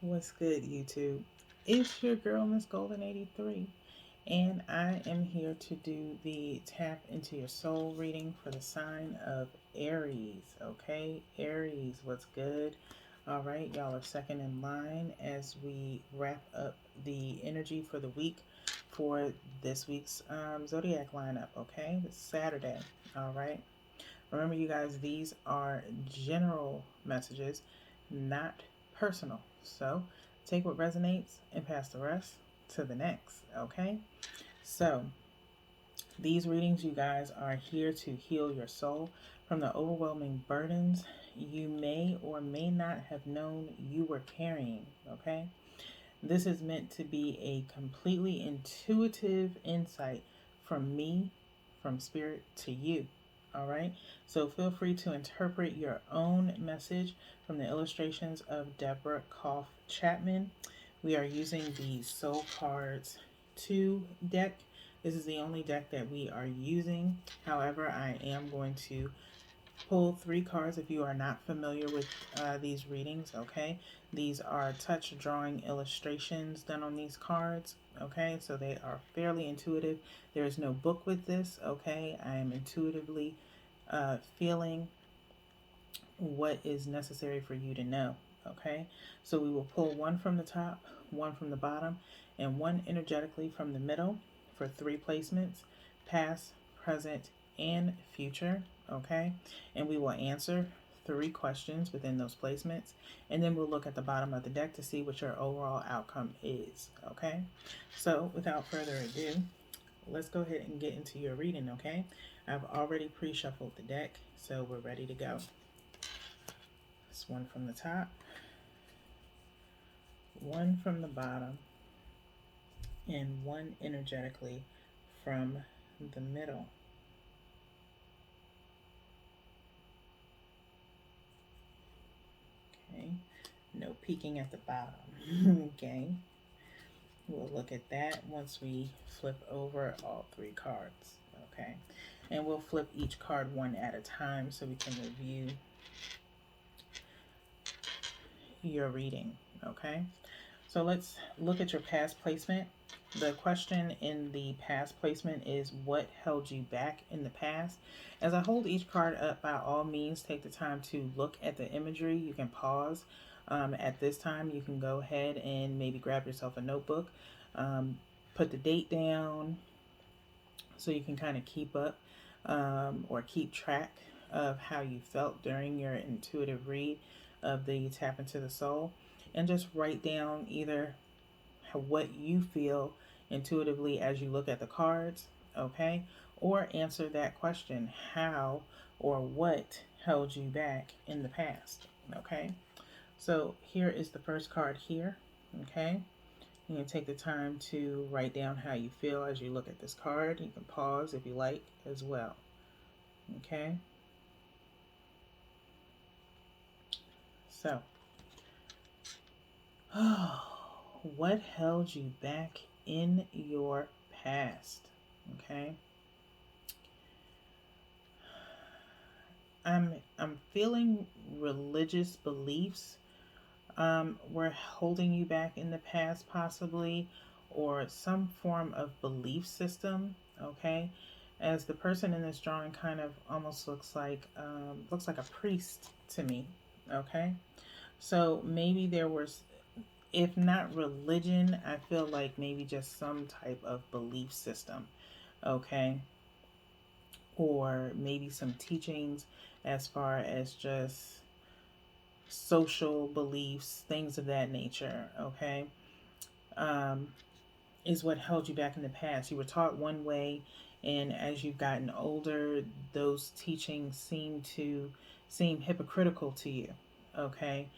What's good, YouTube? It's your girl, Miss Golden 83, and I am here to do the Tap into Your Soul reading for the sign of Aries. Okay, Aries, what's good? All right, y'all are second in line as we wrap up the energy for the week for this week's zodiac lineup. Okay, it's Saturday. All right. Remember, you guys, these are general messages, not personal. So take what resonates and pass the rest to the next. Okay? So, these readings, you guys, are here to heal your soul from the overwhelming burdens you may or may not have known you were carrying. Okay? This is meant to be a completely intuitive insight from me, from spirit to you. All right. So feel free to interpret your own message from the illustrations of Deborah Koff Chapman. We are using the Soul Cards 2 deck. This is the only deck that we are using. However, I am going to pull three cards if you are not familiar with these readings. Okay, these are touch drawing illustrations done on these cards. Okay, so they are fairly intuitive. There is no book with this. Okay, I am intuitively feeling what is necessary for you to know. Okay, so we will pull one from the top, one from the bottom, and one energetically from the middle for three placements: past, present, and future. Okay, and we will answer three questions within those placements, and then we'll look at the bottom of the deck to see what your overall outcome is. Okay, so without further ado, let's go ahead and get into your reading. Okay, I've already pre-shuffled the deck, so we're ready to go. It's one from the top, one from the bottom, and one energetically from the middle. Okay, no peeking at the bottom. Okay, we'll look at that once we flip over all three cards. Okay, and we'll flip each card one at a time so we can review your reading. Okay, so let's look at your past placement. The question in the past placement is what held you back in the past? As I hold each card up, by all means, take the time to look at the imagery. You can pause at this time. You can go ahead and maybe grab yourself a notebook, put the date down so you can kind of keep up or keep track of how you felt during your intuitive read of the Tap into the Soul, and just write down either what you feel intuitively as you look at the cards, okay? Or answer that question: how or what held you back in the past, okay? So here is the first card here, okay? You can take the time to write down how you feel as you look at this card. You can pause if you like as well, okay? So, what held you back in your past, okay? I'm feeling religious beliefs were holding you back in the past, possibly, or some form of belief system. Okay, as the person in this drawing kind of almost looks like a priest to me. Okay, so maybe there was, if not religion, I feel like maybe just some type of belief system. Okay, or maybe some teachings as far as just social beliefs, things of that nature, okay, um, is what held you back in the past. You were taught one way, and as you've gotten older, those teachings seem hypocritical to you, okay.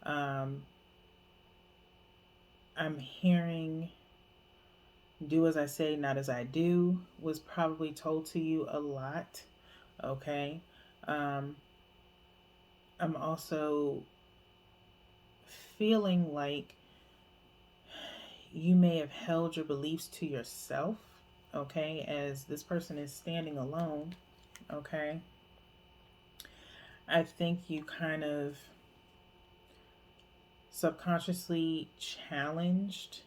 Um, I'm hearing do as I say, not as I do was probably told to you a lot, okay. Um, I'm also feeling like you may have held your beliefs to yourself, okay, as this person is standing alone, okay. I think you kind of subconsciously challenged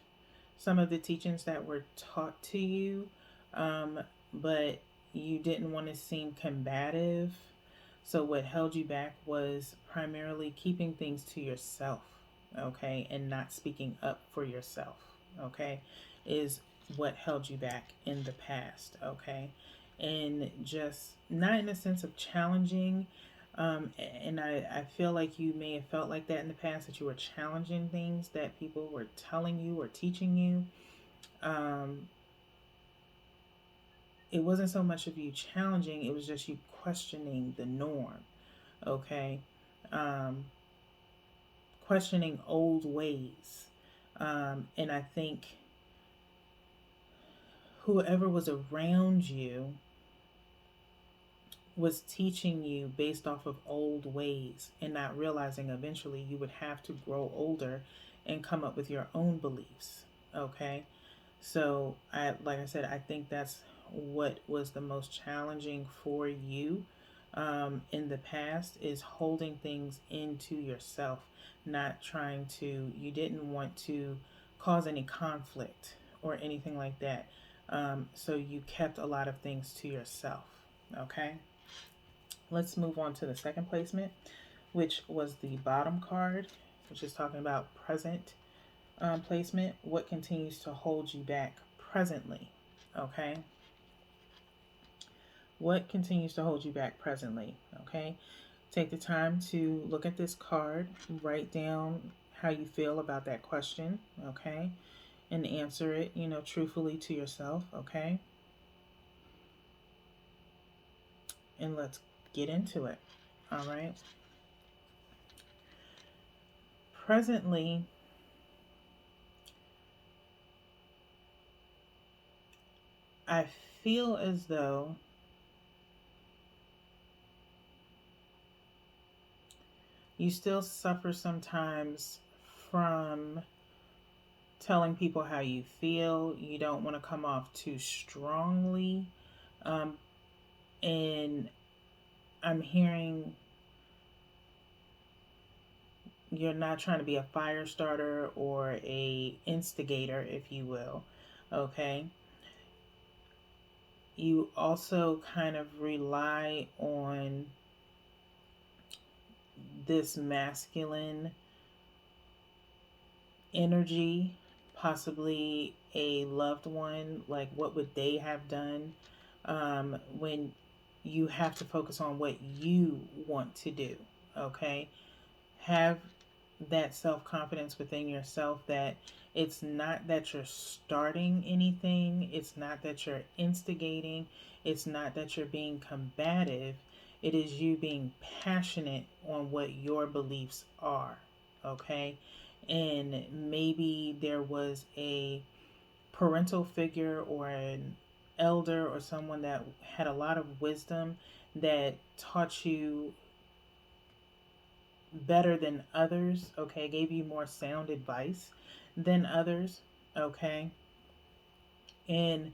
some of the teachings that were taught to you, um, but you didn't want to seem combative. So, what held you back was primarily keeping things to yourself, okay, and not speaking up for yourself, okay, is what held you back in the past, okay, and just not in a sense of challenging. And I feel like you may have felt like that in the past, that you were challenging things that people were telling you or teaching you. Um, it wasn't so much of you challenging, it was just you questioning the norm, okay? Um, Questioning old ways. And I think whoever was around you was teaching you based off of old ways and not realizing eventually you would have to grow older and come up with your own beliefs. Okay. So like I said, I think that's what was the most challenging for you in the past, is holding things into yourself, not trying to. You didn't want to cause any conflict or anything like that. So you kept a lot of things to yourself. Okay. Let's move on to the second placement, which was the bottom card, which is talking about present placement. What continues to hold you back presently? Okay. What continues to hold you back presently? Okay. Take the time to look at this card, write down how you feel about that question. Okay. And answer it, truthfully to yourself. Okay. And let's get into it. All right. Presently, I feel as though you still suffer sometimes from telling people how you feel. You don't want to come off too strongly. Um, and I'm hearing you're not trying to be a fire starter or a instigator, if you will. Okay. You also kind of rely on this masculine energy, possibly a loved one. Like, what would they have done, when you have to focus on what you want to do? Okay. Have that self confidence within yourself that it's not that you're starting anything, it's not that you're instigating, it's not that you're being combative. It is you being passionate on what your beliefs are. Okay. And maybe there was a parental figure or an elder or someone that had a lot of wisdom that taught you better than others, okay, gave you more sound advice than others, okay. And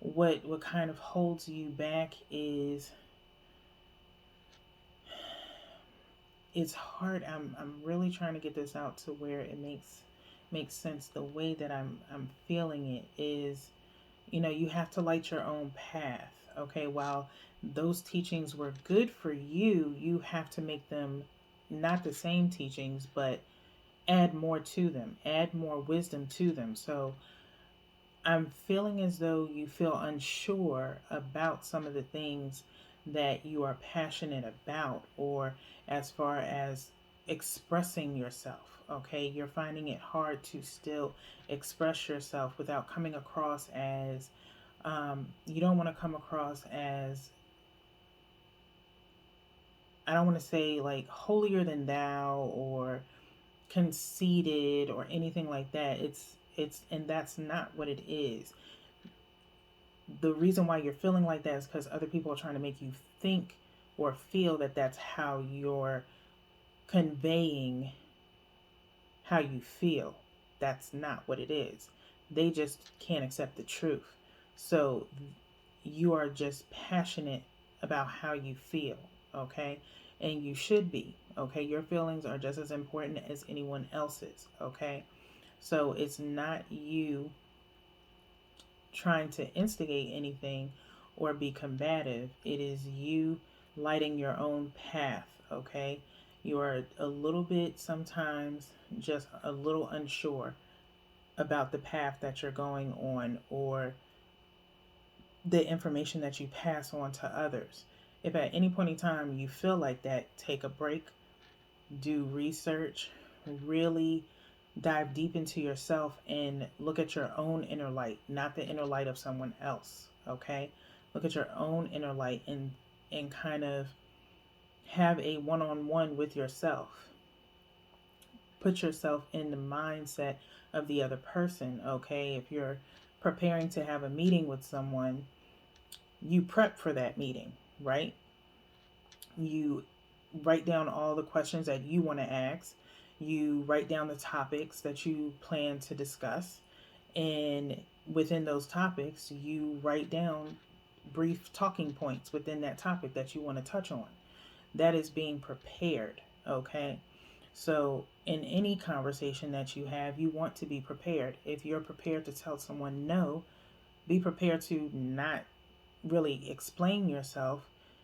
what kind of holds you back is, it's hard. I'm really trying to get this out to where it makes sense. The way that I'm feeling it is, you have to light your own path. Okay, while those teachings were good for you, you have to make them not the same teachings, but add more to them, add more wisdom to them. So I'm feeling as though you feel unsure about some of the things that you are passionate about, or as far as expressing yourself. Okay, you're finding it hard to still express yourself without coming across as, you don't want to come across as, I don't want to say like holier than thou or conceited or anything like that. It's and that's not what it is. The reason why you're feeling like that is because other people are trying to make you think or feel that that's how you're conveying how you feel. That's not what it is. They just can't accept the truth. So you are just passionate about how you feel, okay? and you should be. Okay, your feelings are just as important as anyone else's. Okay, so it's not you trying to instigate anything or be combative. It is you lighting your own path. Okay, you are a little bit sometimes just a little unsure about the path that you're going on, or the information that you pass on to others. If at any point in time you feel like that, take a break, do research, really dive deep into yourself and look at your own inner light, not the inner light of someone else. Okay? Look at your own inner light and kind of have a one-on-one with yourself. Put yourself in the mindset of the other person. Okay? If you're preparing to have a meeting with someone, you prep for that meeting, right? You write down all the questions that you want to ask. You write down the topics that you plan to discuss. And within those topics, you write down brief talking points within that topic that you want to touch on. That is being prepared, okay? So, in any conversation that you have, you want to be prepared. If you're prepared to tell someone no, be prepared to not really explain yourself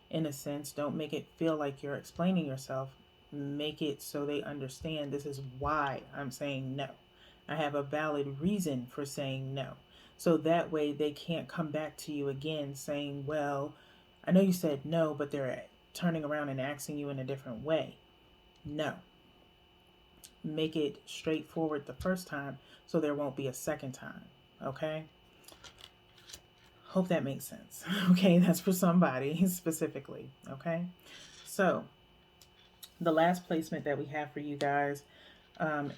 in a sense. Don't make it feel like you're explaining yourself. Make it so they understand this is why I'm saying no. I have a valid reason for saying no. So that way they can't come back to you again saying, well, I know you said no, but they're turning around and asking you in a different way. No. Make it straightforward the first time so there won't be a second time. Okay? Hope that makes sense. Okay, that's for somebody specifically. Okay, so the last placement that we have for you guys,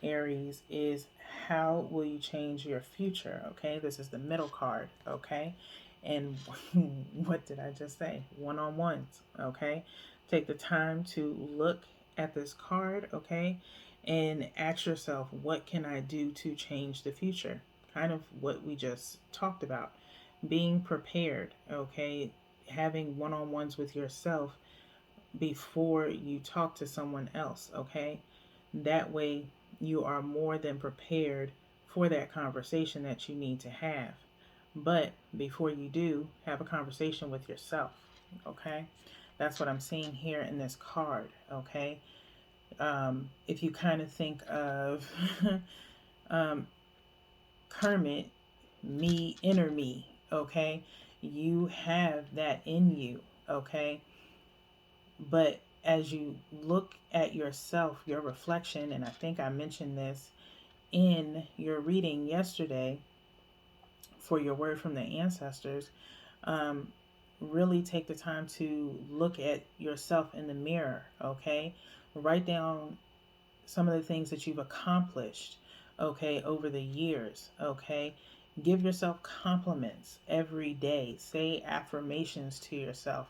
Aries, is how will you change your future? Okay, this is the middle card. Okay, and what did I just say? One on ones. Okay, take the time to look at this card. Okay, and ask yourself, what can I do to change the future? Kind of what we just talked about. Being prepared, okay? Having one on ones with yourself before you talk to someone else, okay? That way you are more than prepared for that conversation that you need to have. But before you do, have a conversation with yourself, okay? That's what I'm seeing here in this card, okay? If you kind of think of um, Kermit, me, inner me, okay? You have that in you, okay? But as you look at yourself, your reflection, and I think I mentioned this in your reading yesterday for your word from the ancestors, um, really take the time to look at yourself in the mirror, okay? Write down some of the things that you've accomplished, okay, over the years, okay? Give yourself compliments every day. Say affirmations to yourself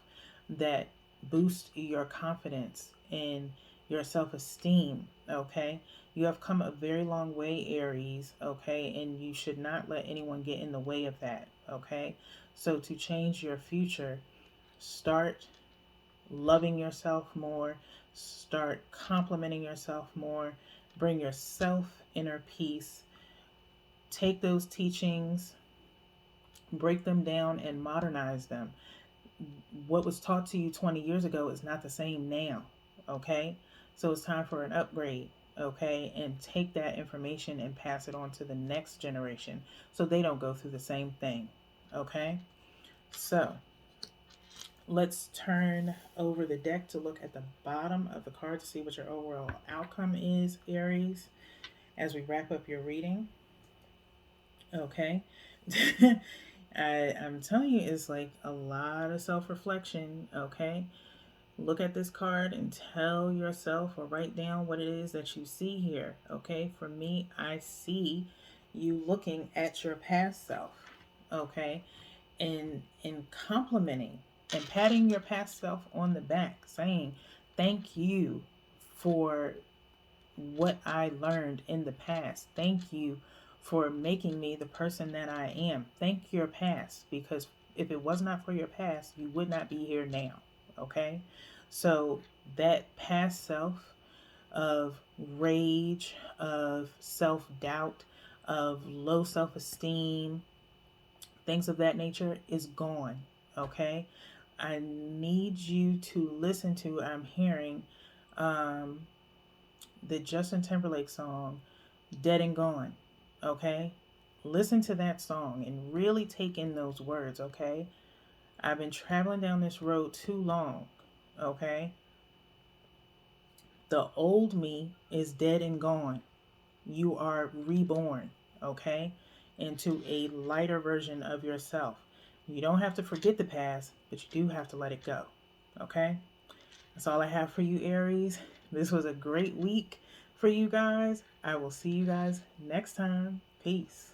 that boost your confidence and your self esteem, okay? You have come a very long way, Aries, okay? And you should not let anyone get in the way of that, okay? So, to change your future, start loving yourself more, start complimenting yourself more, bring yourself inner peace, take those teachings, break them down, and modernize them. What was taught to you 20 years ago is not the same now, okay? So it's time for an upgrade, okay? And take that information and pass it on to the next generation so they don't go through the same thing, okay? So let's turn over the deck to look at the bottom of the card to see what your overall outcome is, Aries, as we wrap up your reading. Okay. I'm telling you, it's like a lot of self reflection. Okay. Look at this card and tell yourself or write down what it is that you see here. Okay. For me, I see you looking at your past self. Okay. And complimenting and patting your past self on the back, saying, thank you for what I learned in the past. Thank you for making me the person that I am. Thank your past, because if it was not for your past, you would not be here now. Okay? So that past self of rage, of self doubt, of low self esteem, things of that nature is gone. Okay? I need you to listen to, I'm hearing um, the Justin Timberlake song, Dead and Gone. Okay? Listen to that song and really take in those words. Okay? I've been traveling down this road too long. Okay? The old me is dead and gone. You are reborn, okay, into a lighter version of yourself. You don't have to forget the past, but you do have to let it go, okay? That's all I have for you, Aries. This was a great week for you guys. I will see you guys next time. Peace.